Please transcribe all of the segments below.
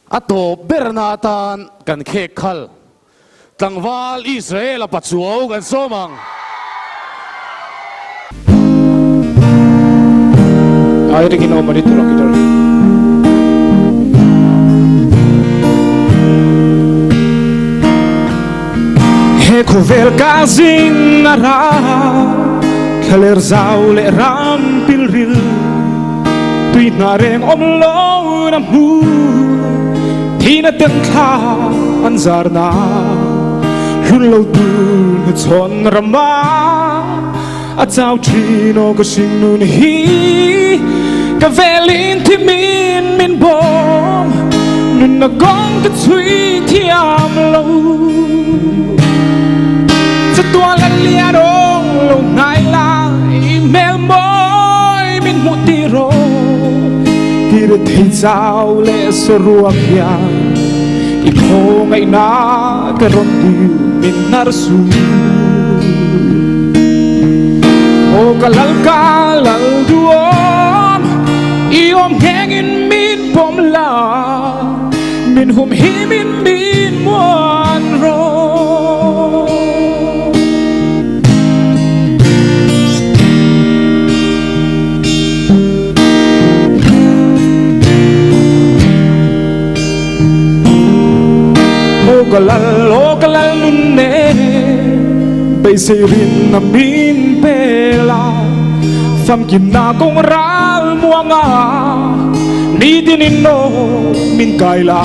ato bernatan kan khekal tangwal Israel apachuaw kan somang ay rin ginawa manito lang kita rin Eko velkazing nara kaler zau le ram pilril tuy nareng omlo na mu tina ten kha anzar na hun lo dun chon rama a chau trino ko sing nun hi ka velin ti min bom nun na gong ka chui ti am lo sa tua lan lia dong lo nai la email moi min mu ti ro ti re thi chao le so ruak ya i kho ngai na ka ron ti min nar su o ka lal duom i om hangin min pom la min hum hi min muan ro o kalal nun ne bay say rin na min pela fam kim na kong ral muanga ni dinino min kaila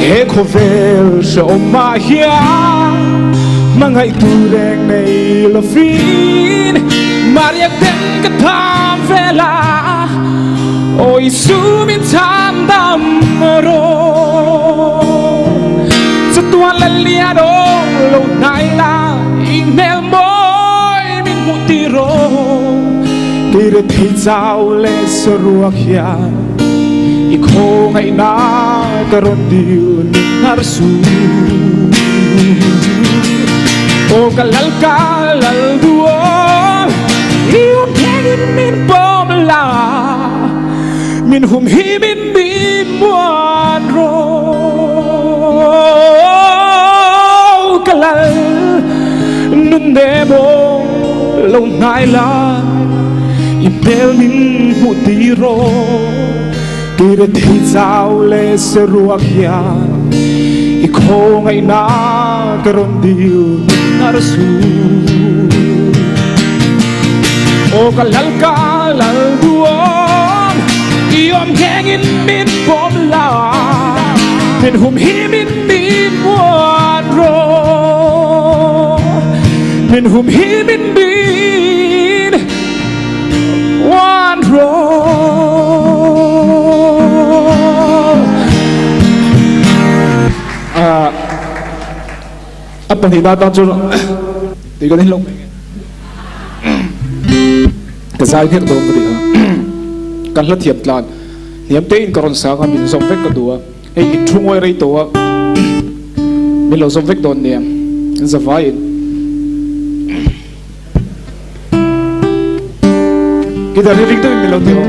he khovel so mahia mangai tu reng nei lo fin maria ten ka tham vela oi su min tham dam ro tua la lia dong lo nai la email moi min mu ti ro ki re thei chao le so ruak ya i kho ngai na ka ron diu ni nar su o ka lal duo i um hangin min bom la min hum hi min muan ro kalal nun debo lo nai la email min mu ti ro ki re thei chao le se ruak ya i kho ngai na ka ron diu nar su o kalal duom i om hangin min bom la min hum hi min muan ro min hum hi min muan ro apang hina tang chu ti kan hilong ka sai phet dom ri ha kan la thiap tlan niam te in karon sa kan min som vek ka duwa ei in thungoi rei to min lo som vek don niam zawai kita ring to min lo teo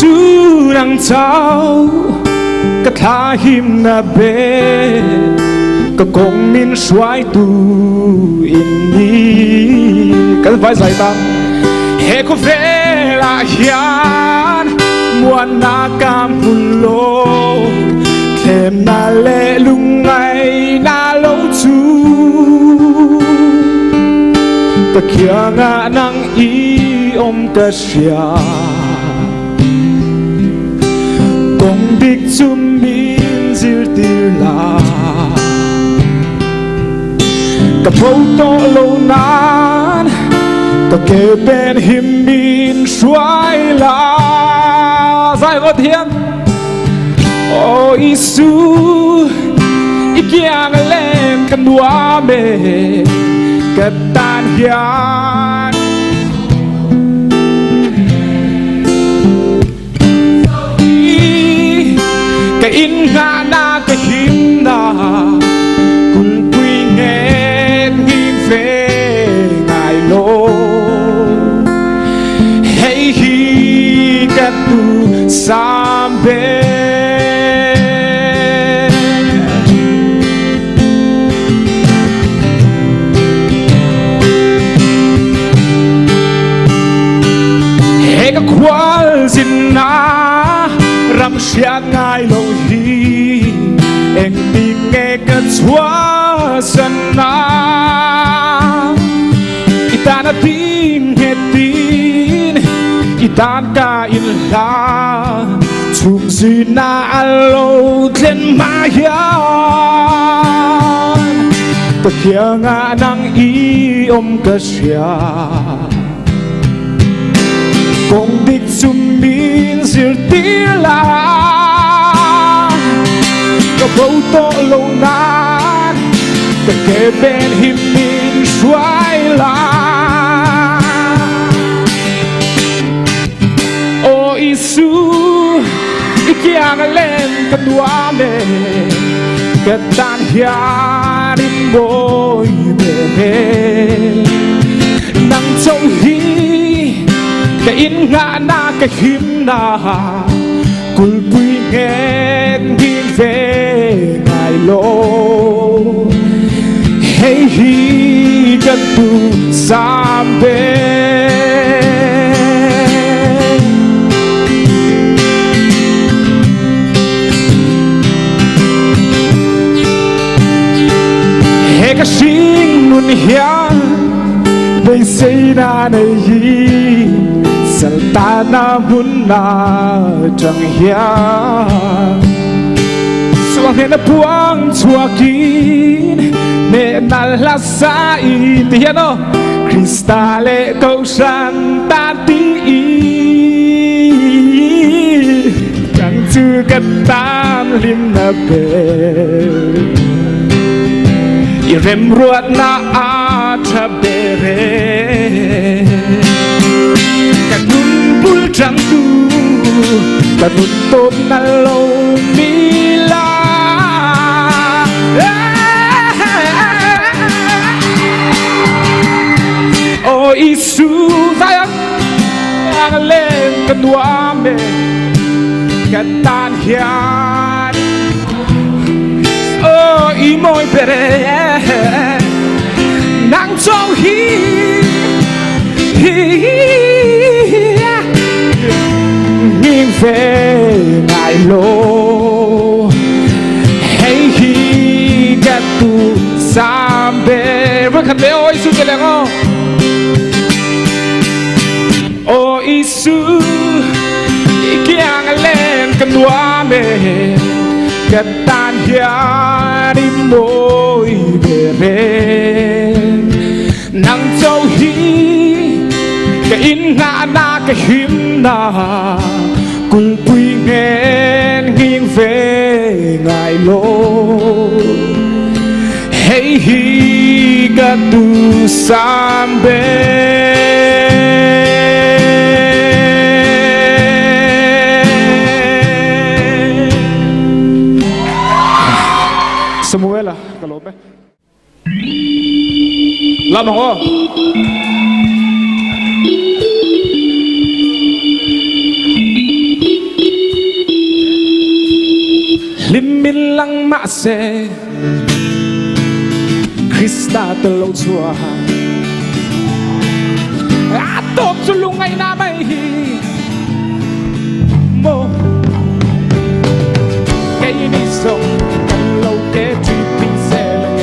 Surang chao ka tha him na be ka kong min suai tu in ni ka vai sai ta he ko ve la hian muan na kam lo thêm na le lung ngai na lo chu ka kia nga nang i om ka sia kong dik zum min zil tir la ka photo lo nan ka ke ben him min suai la sai có thiên o isu ikiang lên kan dua me ketan hian ka in nga na ka hi chúa sân na itan ating hetin itan ka in la chung si na alo tlen mayan kaya nga nang iom ka siya kung di sumin sirtila kabaw to longan kakeben himin swaila o isu ikiang len kaduame katan hiarin mo'y bebe nang châu hi kain nga na kahim na kulpuy ngen hin ve ngai lo hey hi kan tu sambe hey ka sing nun hian bây say na này hi Sultana Munna chẳng hiang Suang hena puang chuakin Ne na la sa in Tiano Cristale câu san ta ti Chẳng chư cất tan lim na bề Irem ruột na a cha bere Kanun chẳng tu kanun tốt na lâu mila o isu sayang ang lên kadua me katan hian o imoy pere nang châu hi nghiêng về ngài lô hay hi gạt tu sambe với khăn lễ ôi su cái lẽ ngô o isu ikiang lên kan dua me gạt tan hian đi môi bere nang châu hi cái in ngã na cái him na kulpuy ngen nghiêng về ngài lô hey hi ga tu sambe Samuela kalope lama ho Limin lang mase Krista telaw chua Atop sulungay na may mo Kay inisong telaw ke triping selang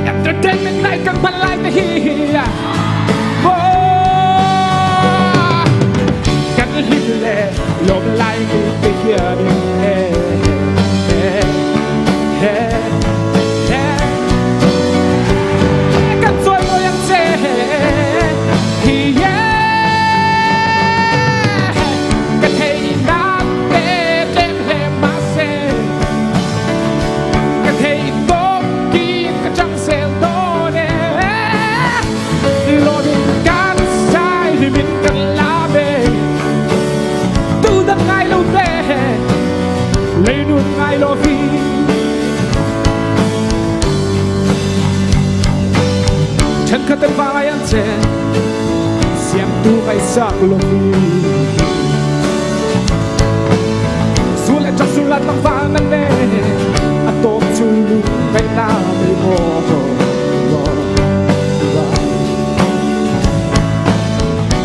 Entertainment like ang palay na hiya Kan hile lom lai ni te hiya Kan soy mo yang se hiya Kan hey na te tem he ma se I love youฉันเคยเป็นฟ้ายันเจนเสียงตูไปสักลมสุดและจับสุดและต้องฟังนั่นเองอะโตจูลุไปหน้าไม่พอ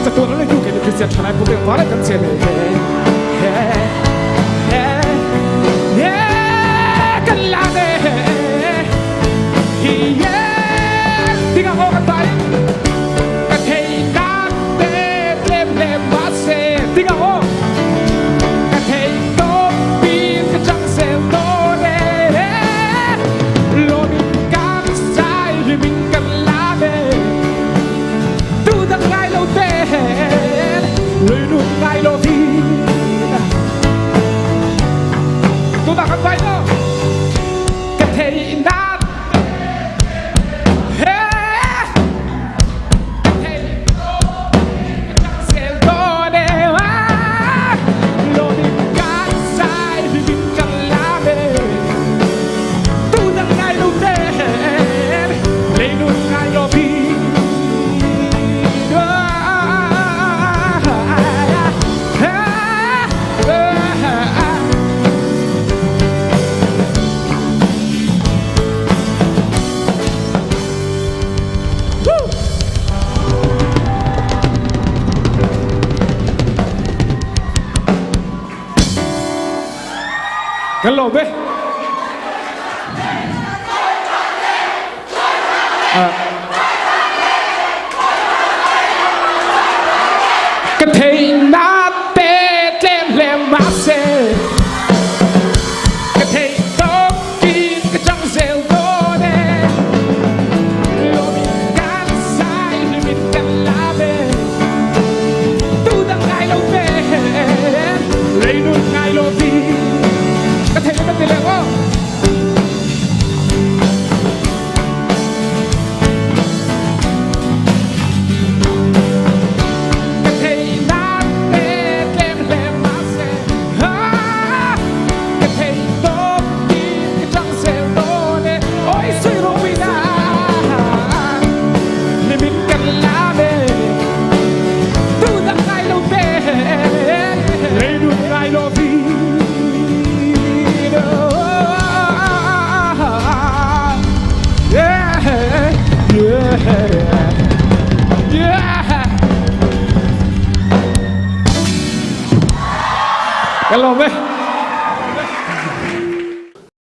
จะตัวนั้นเลยอยู่กันคือเสียชนะผมเป็นฟ้าและกันเจนกันละเด้Diga ho cantai que thei cát đêm đêm vã xe Diga ho que thei top pin cái trăng sel to đê lo mình cát sai vì mình cần lá đê tu đằng ngay lâu đê lời đùn ngay lâu thi tu đằng cantai đó que thei nátกันหลบไหมกระเทยนาเตเจมเลมมาเซกระเทยต้องกินกระจังเซลโตเดโลมิกันไซลิมิตกันลาเบตูดังไงโลเบเลยนุ่งไงโลบีกระเทยกันไปเลยว่ากันหลบไหม